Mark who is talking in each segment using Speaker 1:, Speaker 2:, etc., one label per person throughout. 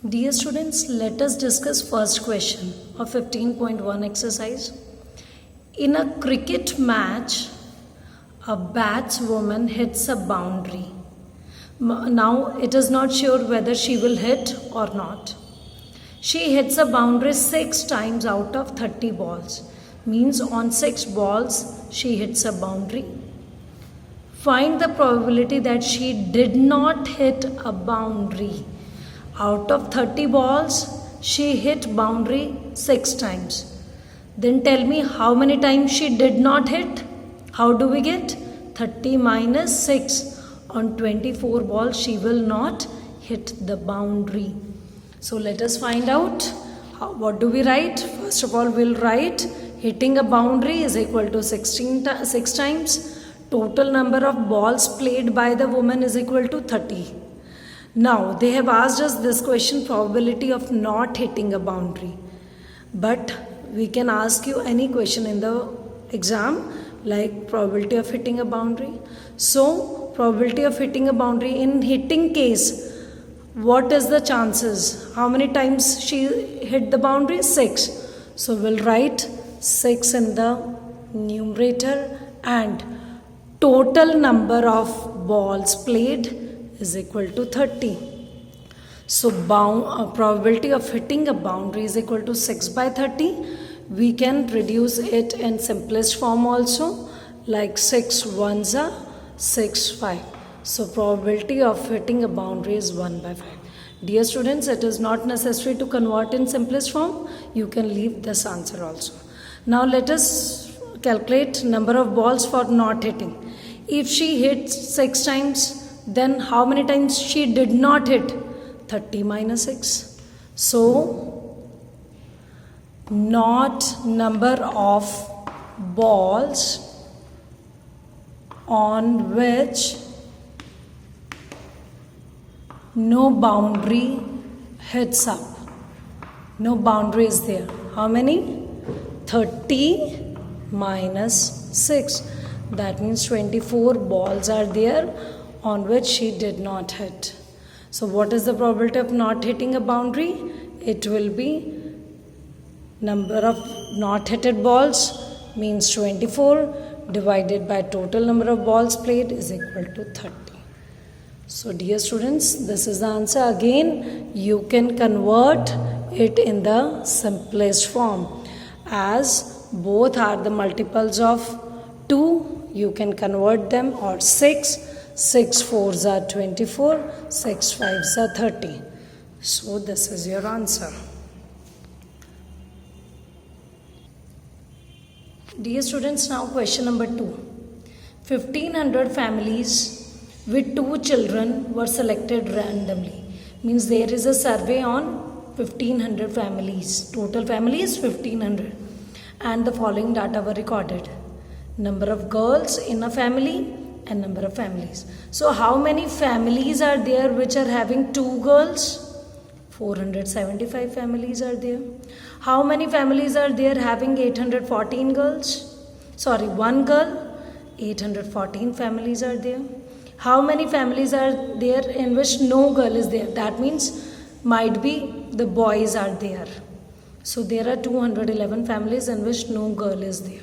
Speaker 1: Dear students, let us discuss first question of 15.1 exercise. In a cricket match, a batswoman hits a boundary. Now it is not sure whether she will hit or not. She hits a boundary 6 times out of 30 balls. Means on 6 balls she hits a boundary. Find the probability that she did not hit a boundary. Out of 30 balls, she hit boundary 6 times. Then tell me how many times she did not hit. How do we get? 30 minus 6. On 24 balls, she will not hit the boundary. So let us find out. What do we write? First of all, we'll write hitting a boundary is equal to 6 times. Total number of balls played by the woman is equal to 30. Now, they have asked us this question, probability of not hitting a boundary. But we can ask you any question in the exam, like probability of hitting a boundary. So, probability of hitting a boundary, in hitting case, what is the chances? How many times she hit the boundary? 6. So, we'll write 6 in the numerator, and total number of balls played is equal to 30. So probability of hitting a boundary is equal to 6 by 30. We can reduce it in simplest form also, like 6 ones are 6 5. So probability of hitting a boundary is 1 by 5. Dear students, it is not necessary to convert in simplest form. You can leave this answer also. Now let us calculate number of balls for not hitting. If she hits 6 times, then how many times she did not hit? 30 minus 6. So, not number of balls on which no boundary hits up. No boundary is there. How many? 30 minus 6. That means 24 balls are there on which she did not hit. So what is the probability of not hitting a boundary? It will be number of not hitted balls means 24 divided by total number of balls played is equal to 30. So dear students, this is the answer. Again, you can convert it in the simplest form. As both are the multiples of 2, you can convert them, or 6. 6 4s are 24, 6 5s are 30. So this is your answer. Dear students, now question number 2. 1500 families with 2 children were selected randomly. Means there is a survey on 1500 families. Total families 1500. And the following data were recorded. Number of girls in a family and number of families. So how many families are there which are having 2 girls? 475 families are there. How many families are there having 814 girls? 1 girl. 814 families are there. How many families are there in which no girl is there? That means might be the boys are there. So there are 211 families in which no girl is there.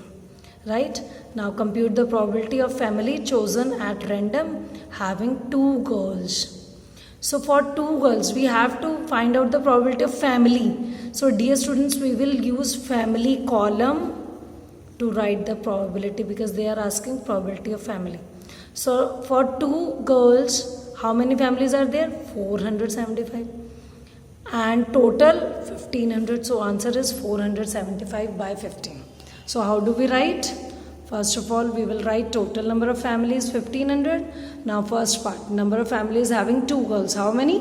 Speaker 1: Right? Now compute the probability of family chosen at random having 2 girls. So for 2 girls, we have to find out the probability of family. So dear students, we will use family column to write the probability, because they are asking probability of family. So for 2 girls, how many families are there? 475. And total 1500. So answer is 475 by 15. So how do we write? First of all, we will write total number of families 1500. Now first part, number of families having 2 girls. How many?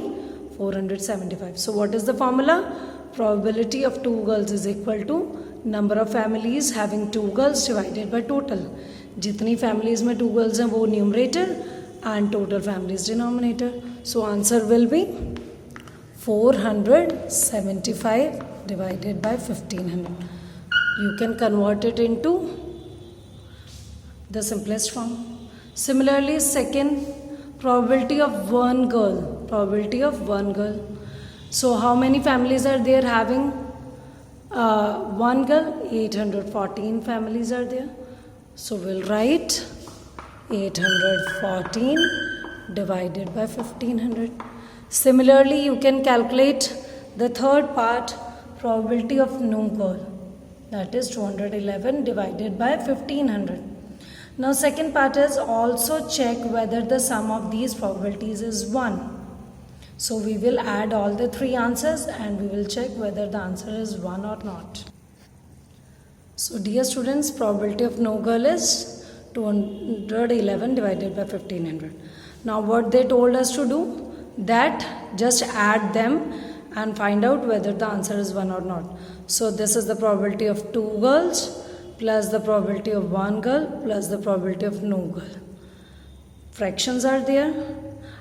Speaker 1: 475. So what is the formula? Probability of 2 girls is equal to number of families having 2 girls divided by total. Jitni families mein 2 girls hain wo numerator and total families denominator. So answer will be 475 divided by 1500. You can convert it into the simplest form. Similarly, second, probability of one girl. So how many families are there having one girl? 814 families are there. So we'll write 814 divided by 1500. Similarly, you can calculate the third part, probability of no girl. That is 211 divided by 1500. Now second part is also check whether the sum of these probabilities is 1. So we will add all the three answers and we will check whether the answer is 1 or not. So dear students, probability of no girl is 211 divided by 1500. Now what they told us to do? That just add them and find out whether the answer is 1 or not. So this is the probability of 2 girls plus the probability of 1 girl plus the probability of no girl. Fractions are there.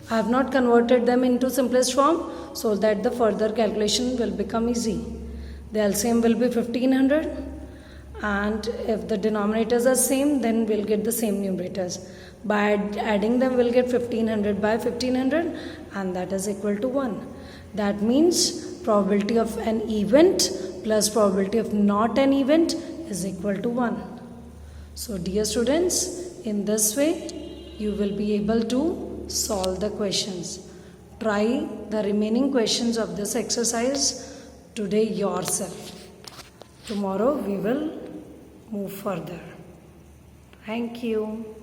Speaker 1: I have not converted them into simplest form so that the further calculation will become easy. The LCM will be 1500, and if the denominators are same, then we'll get the same numerators. By adding them, we'll get 1500 by 1500, and that is equal to 1. That means probability of an event plus probability of not an event is equal to 1. So dear students, in this way you will be able to solve the questions. Try the remaining questions of this exercise today yourself. Tomorrow we will move further. Thank you.